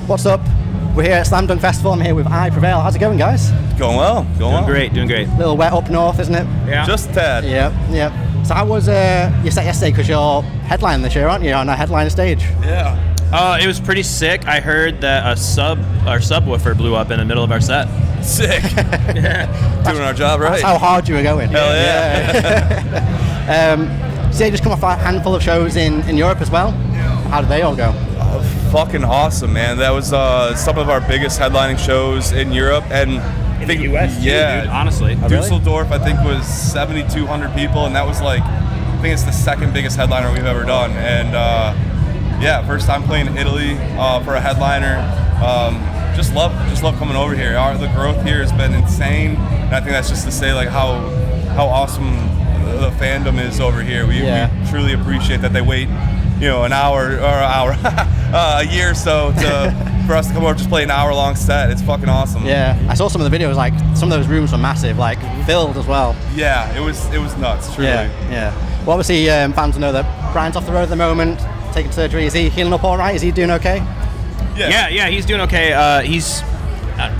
What's up? We're here at Slam Dunk Festival. I'm here with Prevail. How's it going, guys? Going well. Doing great. A little wet up north, isn't it? Yeah. Just a tad. Yeah. So how was your set yesterday? Because you're headlining this year, aren't you? On a headline stage. Yeah. It was pretty sick. I heard that our subwoofer blew up in the middle of our set. Sick. Yeah. Doing our job right. That's how hard you were going. Hell yeah. So you just come off a handful of shows in Europe as well. How did they all go? Fucking awesome, man. That was some of our biggest headlining shows in Europe and In the US, too, dude, honestly. Dusseldorf, I think, was 7,200 people, and that was like, I think it's the second biggest headliner we've ever done. And first time playing in Italy for a headliner. Just love coming over here. The growth here has been insane, and I think that's just to say like how awesome the fandom is over here. We truly appreciate that they wait, a year or so for us to come over, just play an hour-long set. It's fucking awesome. Yeah, I saw some of the videos. Like some of those rooms were massive, like filled as well. Yeah, it was nuts. Truly. Yeah. Well, obviously, fans will know that Brian's off the road at the moment, taking surgery. Is he healing up all right? Is he doing okay? Yeah, he's doing okay. He's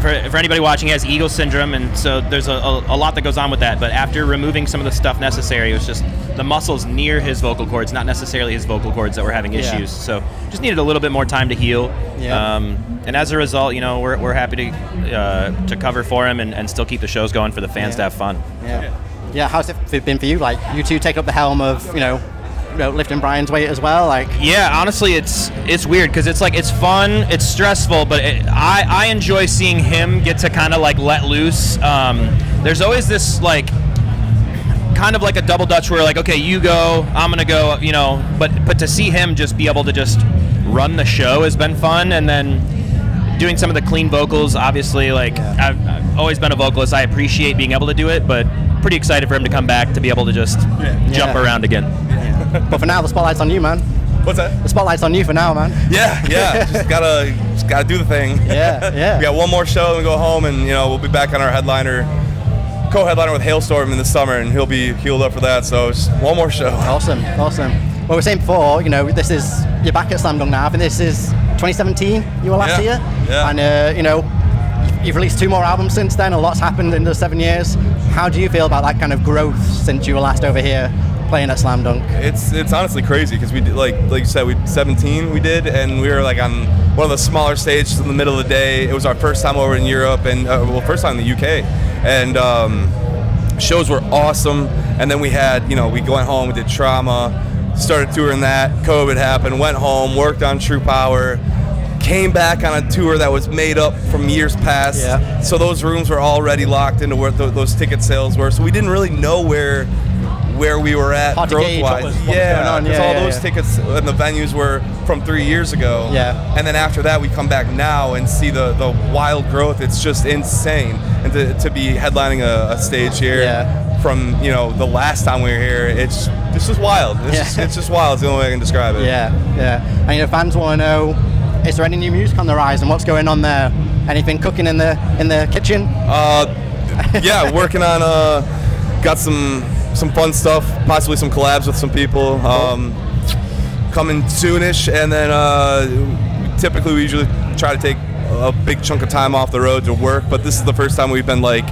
for anybody watching, he has Eagle syndrome, and so there's a lot that goes on with that. But after removing some of the stuff necessary, it was just the muscles near his vocal cords, not necessarily his vocal cords, that were having issues. So just needed a little bit more time to heal. Yeah. And as a result, we're happy to cover for him and still keep the shows going for the fans to have fun. Yeah. How's it been for you? Like you two take up the helm of lifting Brian's weight as well. Like honestly, it's weird because it's like it's fun, it's stressful, but I enjoy seeing him get to kind of like let loose. There's always this like kind of like a double dutch where like, okay, you go, I'm gonna go, but to see him just be able to just run the show has been fun. And then doing some of the clean vocals, obviously, like I've always been a vocalist, I appreciate being able to do it, but pretty excited for him to come back to be able to just jump around again. But for now, the spotlight's on you, man. What's that? The spotlight's on you for now, man. Yeah. just gotta do the thing. Yeah. We got one more show and go home, and we'll be back on our co-headliner with Hailstorm in the summer, and he'll be healed up for that. So just one more show. Awesome. Well, we were saying before, you're back at Slam Dunk now. I think this is 2017. You were last year. Yeah. And you've released 2 more albums since then. A lot's happened in the 7 years. How do you feel about that kind of growth since you were last over here playing at Slam Dunk? It's honestly crazy because we did, like you said, 17 we did, and we were like on one of the smaller stages in the middle of the day. It was our first time over in Europe, and first time in the UK, and shows were awesome. And then we had we went home, we did Trauma, started touring that, COVID happened, went home, worked on True Power, came back on a tour that was made up from years past. Yeah. So those rooms were already locked into where those ticket sales were, so we didn't really know where we were at growth-wise. Because all those tickets and the venues were from 3 years ago. Yeah. And then after that, we come back now and see the wild growth. It's just insane. And to be headlining a stage here from the last time we were here, it's just wild. It's just wild. It's the only way I can describe it. Yeah. And fans want to know, is there any new music on the rise and what's going on there? Anything cooking in the kitchen? Working on got some fun stuff, possibly some collabs with some people coming soonish, and then typically we usually try to take a big chunk of time off the road to work, but this is the first time we've been like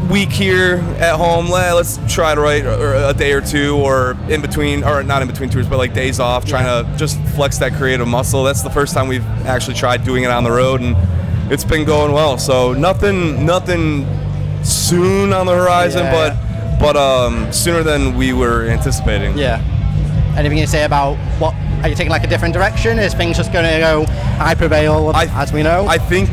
week here at home, let's try to write a day or two, or in between, or not in between tours, but like days off, trying to just flex that creative muscle. That's the first time we've actually tried doing it on the road, and it's been going well. So nothing soon on the horizon, but sooner than we were anticipating. Yeah. Anything you say about what? Are you taking like a different direction? Is things just going to go Prevail as we know? I think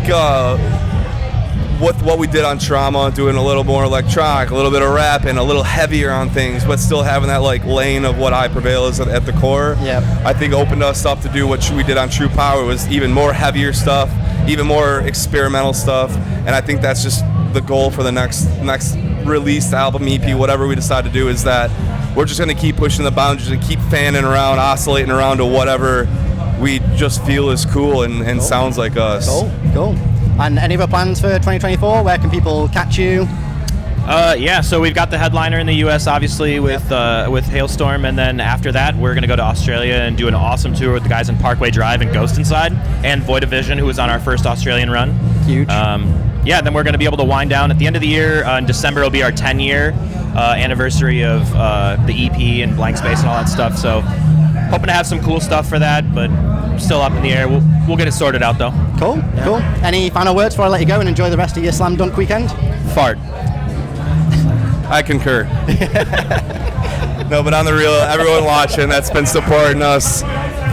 what we did on Trauma, doing a little more electronic, a little bit of rap, and a little heavier on things, but still having that like lane of what Prevail is at the core. Yeah. I think opened us up to do what we did on True Power. It was even more heavier stuff, even more experimental stuff, and I think that's just the goal for the next released album, EP, whatever we decide to do, is that we're just going to keep pushing the boundaries and keep fanning around, oscillating around to whatever we just feel is cool and sounds like us. Cool. And any other plans for 2024? Where can people catch you? Yeah, so we've got the headliner in the U.S. obviously with Hailstorm, and then after that we're going to go to Australia and do an awesome tour with the guys in Parkway Drive and Ghost Inside, and Void of Vision, who was on our first Australian run. Huge. Yeah, then we're going to be able to wind down at the end of the year. In December will be our 10-year anniversary of the EP and Blank Space and all that stuff. So hoping to have some cool stuff for that, but still up in the air. We'll get it sorted out though. Cool. Any final words before I let you go and enjoy the rest of your slam dunk weekend? Fart. I concur. No, but on the real, everyone watching that's been supporting us,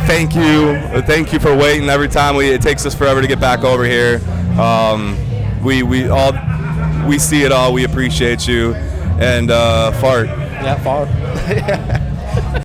thank you for waiting. Every time it takes us forever to get back over here. We see it all. We appreciate you, and fart. Yeah, fart.